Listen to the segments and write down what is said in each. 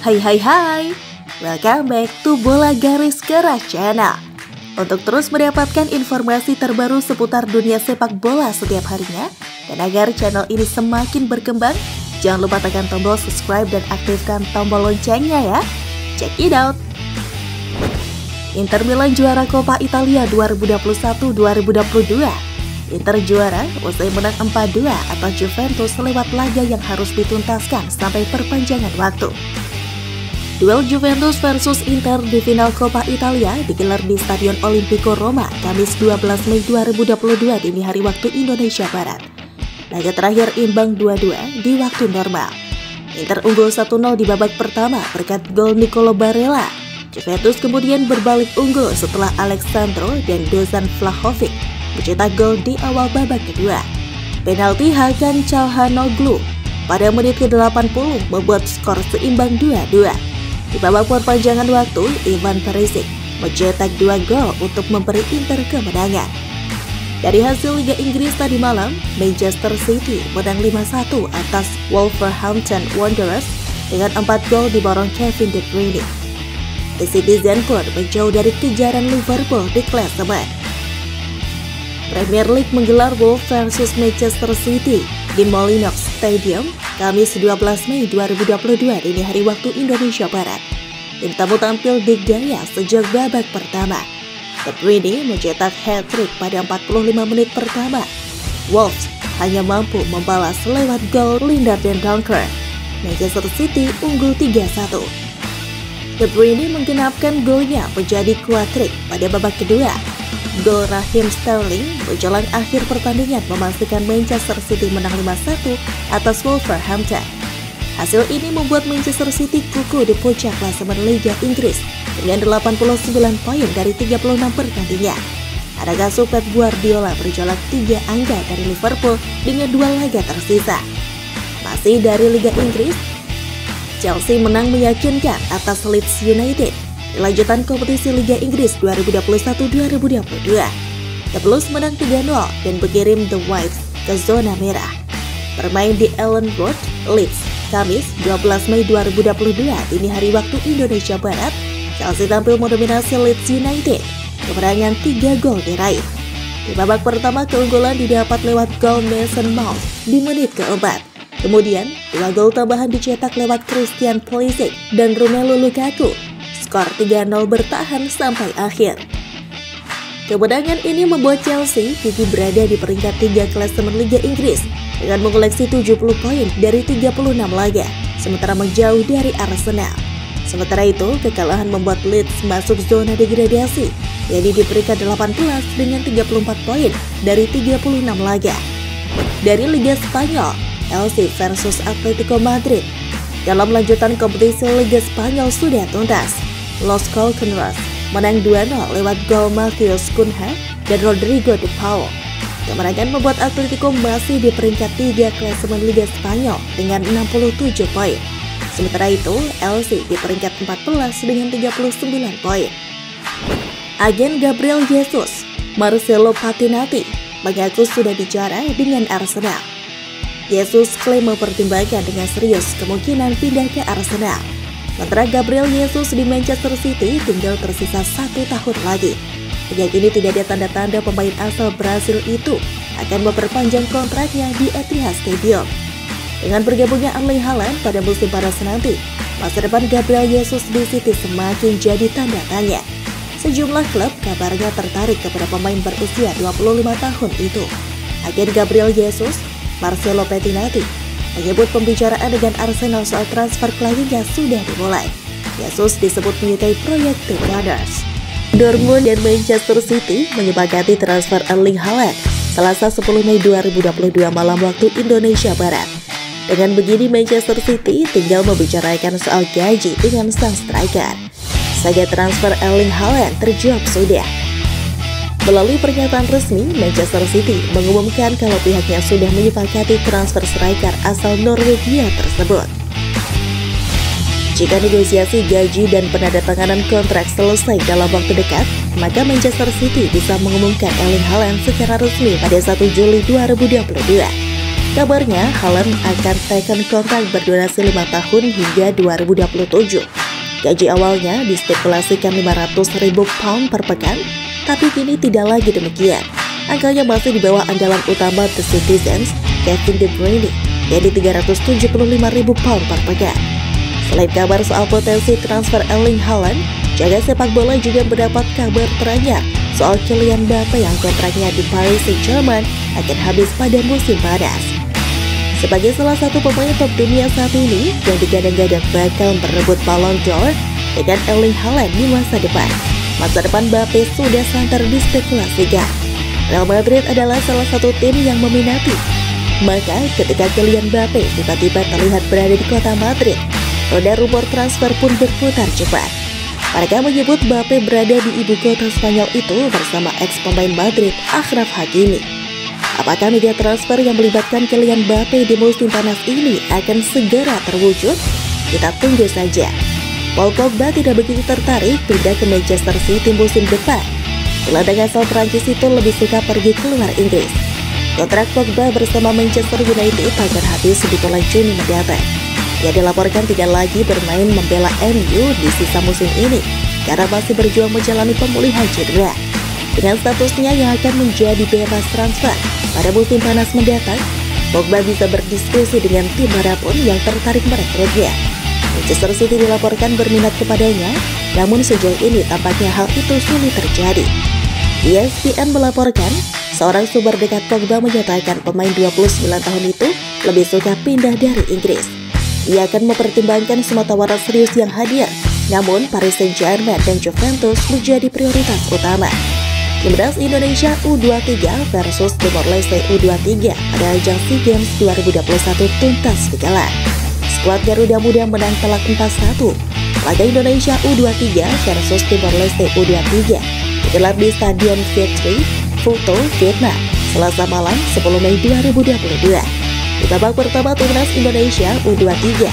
Hai hai hai, welcome back to Bola Garis Keras Channel. Untuk terus mendapatkan informasi terbaru seputar dunia sepak bola setiap harinya, dan agar channel ini semakin berkembang, jangan lupa tekan tombol subscribe dan aktifkan tombol loncengnya ya. Check it out. Inter Milan juara Coppa Italia 2021-2022. Inter juara usai menang 4-2 atas Juventus lewat laga yang harus dituntaskan sampai perpanjangan waktu. Duel Juventus versus Inter di final Coppa Italia digelar di Stadion Olimpico Roma, Kamis 12 Mei 2022 dini hari waktu Indonesia Barat. Laga terakhir imbang 2-2 di waktu normal. Inter unggul 1-0 di babak pertama berkat gol Nicolo Barella. Juventus kemudian berbalik unggul setelah Alexandro dan Dusan Vlahovic mencetak gol di awal babak kedua. Penalti Hakan Çalhanoğlu pada menit ke-80 membuat skor seimbang 2-2. Di babak perpanjangan waktu, Ivan Perisic mencetak 2 gol untuk memberi Inter kemenangan. Dari hasil Liga Inggris tadi malam, Manchester City menang 5-1 atas Wolverhampton Wanderers dengan 4 gol diborong Kevin De Bruyne. The Citizen pun menjauh dari kejaran Liverpool di klasemen. Premier League menggelar Wolves versus Manchester City di Molineux Stadium, Kamis 12 Mei 2022 dini hari waktu Indonesia Barat. Tim tamu tampil digaya sejak babak pertama. De Bruyne mencetak hat-trick pada 45 menit pertama. Wolves hanya mampu membalas lewat gol Lingard dan Dunker. Manchester City unggul 3-1. De Bruyne menggenapkan golnya menjadi quad-trick pada babak kedua. Gol Raheem Sterling menjelang akhir pertandingan memastikan Manchester City menang 5-1 atas Wolverhampton. Hasil ini membuat Manchester City kukuh di puncak klasemen Liga Inggris dengan 89 poin dari 36 pertandingan. Adakah Pep Guardiola berjolak 3 angka dari Liverpool dengan 2 laga tersisa? Masih dari Liga Inggris, Chelsea menang meyakinkan atas Leeds United. Lanjutan kompetisi Liga Inggris 2021-2022. The Blues menang 3-0 dan mengirim The Whites ke zona merah. Bermain di Ellen Road, Leeds, Kamis 12 Mei 2022 dini hari waktu Indonesia Barat, Chelsea tampil mendominasi Leeds United. Kemenangan 3 gol diraih. Di babak pertama keunggulan didapat lewat gol Mason Mount di menit keempat. Kemudian 2 gol tambahan dicetak lewat Christian Pulisic dan Romelu Lukaku. Skor 3-0 bertahan sampai akhir. Kemenangan ini membuat Chelsea kini berada di peringkat 3 klasemen Liga Inggris dengan mengoleksi 70 poin dari 36 laga, sementara menjauh dari Arsenal. Sementara itu, kekalahan membuat Leeds masuk zona degradasi, yakni di peringkat 18 dengan 34 poin dari 36 laga. Dari Liga Spanyol, Elche versus Atletico Madrid. Dalam lanjutan kompetisi Liga Spanyol sudah tuntas. Los Colchoneros menang 2-0 lewat gol Matheus Cunha dan Rodrigo de Paul. Kemenangan membuat Atletico masih di peringkat 3 klasemen Liga Spanyol dengan 67 poin. Sementara itu, Elche di peringkat 14 dengan 39 poin. Agen Gabriel Jesus, Marcelo Patinati, mengaku sudah bicara dengan Arsenal. Jesus klaim mempertimbangkan dengan serius kemungkinan pindah ke Arsenal. Sementara Gabriel Jesus di Manchester City tinggal tersisa 1 tahun lagi. Hingga kini tidak ada tanda-tanda pemain asal Brasil itu akan memperpanjang kontraknya di Etihad Stadium. Dengan bergabungnya Erling Haaland pada musim panas nanti, masa depan Gabriel Jesus di City semakin jadi tanda tanya. Sejumlah klub kabarnya tertarik kepada pemain berusia 25 tahun itu. Agen Gabriel Jesus, Marcelo Patinati, menyebut pembicaraan dengan Arsenal soal transfer kliennya sudah dimulai. Jesus disebut menyukai proyek The Gunners. Dortmund dan Manchester City menyepakati transfer Erling Haaland Selasa 10 Mei 2022 malam waktu Indonesia Barat. Dengan begini, Manchester City tinggal membicarakan soal gaji dengan sang striker. Saga transfer Erling Haaland terjawab sudah. Melalui pernyataan resmi, Manchester City mengumumkan kalau pihaknya sudah menyepakati transfer striker asal Norwegia tersebut. Jika negosiasi gaji dan penandatanganan kontrak selesai dalam waktu dekat, maka Manchester City bisa mengumumkan Erling Haaland secara resmi pada 1 Juli 2022. Kabarnya, Haaland akan tekan kontrak berdurasi 5 tahun hingga 2027. Gaji awalnya distipulasikan 500.000 pound per pekan, tapi kini tidak lagi demikian. Angkanya masih di bawah andalan utama The Citizens, Kevin De Bruyne, yaitu 375.000 pound per pekan. Selain kabar soal potensi transfer Erling Haaland, jagat sepak bola juga mendapat kabar teranyar soal Kylian Mbappe yang kontraknya di Paris Saint-Germain akan habis pada musim panas. Sebagai salah satu pemain top dunia saat ini yang digadang-gadang bakal merebut Ballon d'Or dengan Erling Haaland di masa depan Mbappe sudah santer dispekulasikan. Real Madrid adalah salah satu tim yang meminati. Maka ketika Kylian Mbappe tiba-tiba terlihat berada di kota Madrid, roda rumor transfer pun berputar cepat. Mereka menyebut Mbappe berada di ibu kota Spanyol itu bersama ex-pemain Madrid, Achraf Hakimi. Apakah mega transfer yang melibatkan Kylian Mbappe di musim panas ini akan segera terwujud? Kita tunggu saja. Paul Pogba tidak begitu tertarik pindah ke Manchester City musim depan. Gelandang asal Prancis itu lebih suka pergi keluar Inggris. Kontrak Pogba bersama Manchester United akan habis di bulan Juni mendatang. Ia dilaporkan tidak lagi bermain membela MU di sisa musim ini karena masih berjuang menjalani pemulihan cedera. Dengan statusnya yang akan menjadi bebas transfer pada musim panas mendatang, Pogba bisa berdiskusi dengan tim manapun yang tertarik merekrutnya. Manchester City dilaporkan berminat kepadanya, namun sejauh ini tampaknya hal itu sulit terjadi. ESPN melaporkan, seorang sumber dekat Pogba menyatakan pemain 29 tahun itu lebih suka pindah dari Inggris. Ia akan mempertimbangkan semua tawaran serius yang hadir, namun Paris Saint-Germain dan Juventus menjadi prioritas utama. Timnas Indonesia U23 versus Timor Leste U23 pada ajang SEA Games 2021 tuntas digelar. Skuad Garuda Muda menang telak 4-1. Laga Indonesia U23 versus Timor Leste U23 digelar di Stadion Victory, Foto, Vietnam, Selasa malam 10 Mei 2022. Di babak pertama Timnas Indonesia U23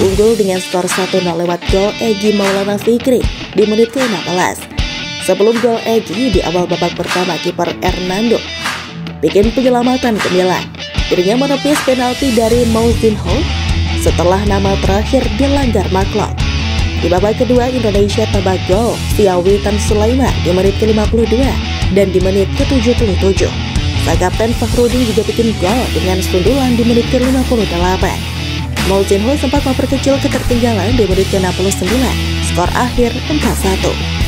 unggul dengan skor 1-0 lewat gol Egy Maulana Fikri di menit ke-16. Sebelum gol Egy di awal babak pertama, kiper Hernando bikin penyelamatan gemilang. Dirinya menepis penalti dari Moutinho setelah nama terakhir dilanggar Maklok. Di babak kedua, Indonesia tambah gol via Witan Sulaiman di menit ke-52 dan di menit ke-77. Sang kapten Fakhrudin juga bikin gol dengan sundulan di menit ke-58. Moutinho sempat memperkecil ketertinggalan di menit ke-69. Skor akhir 4-1.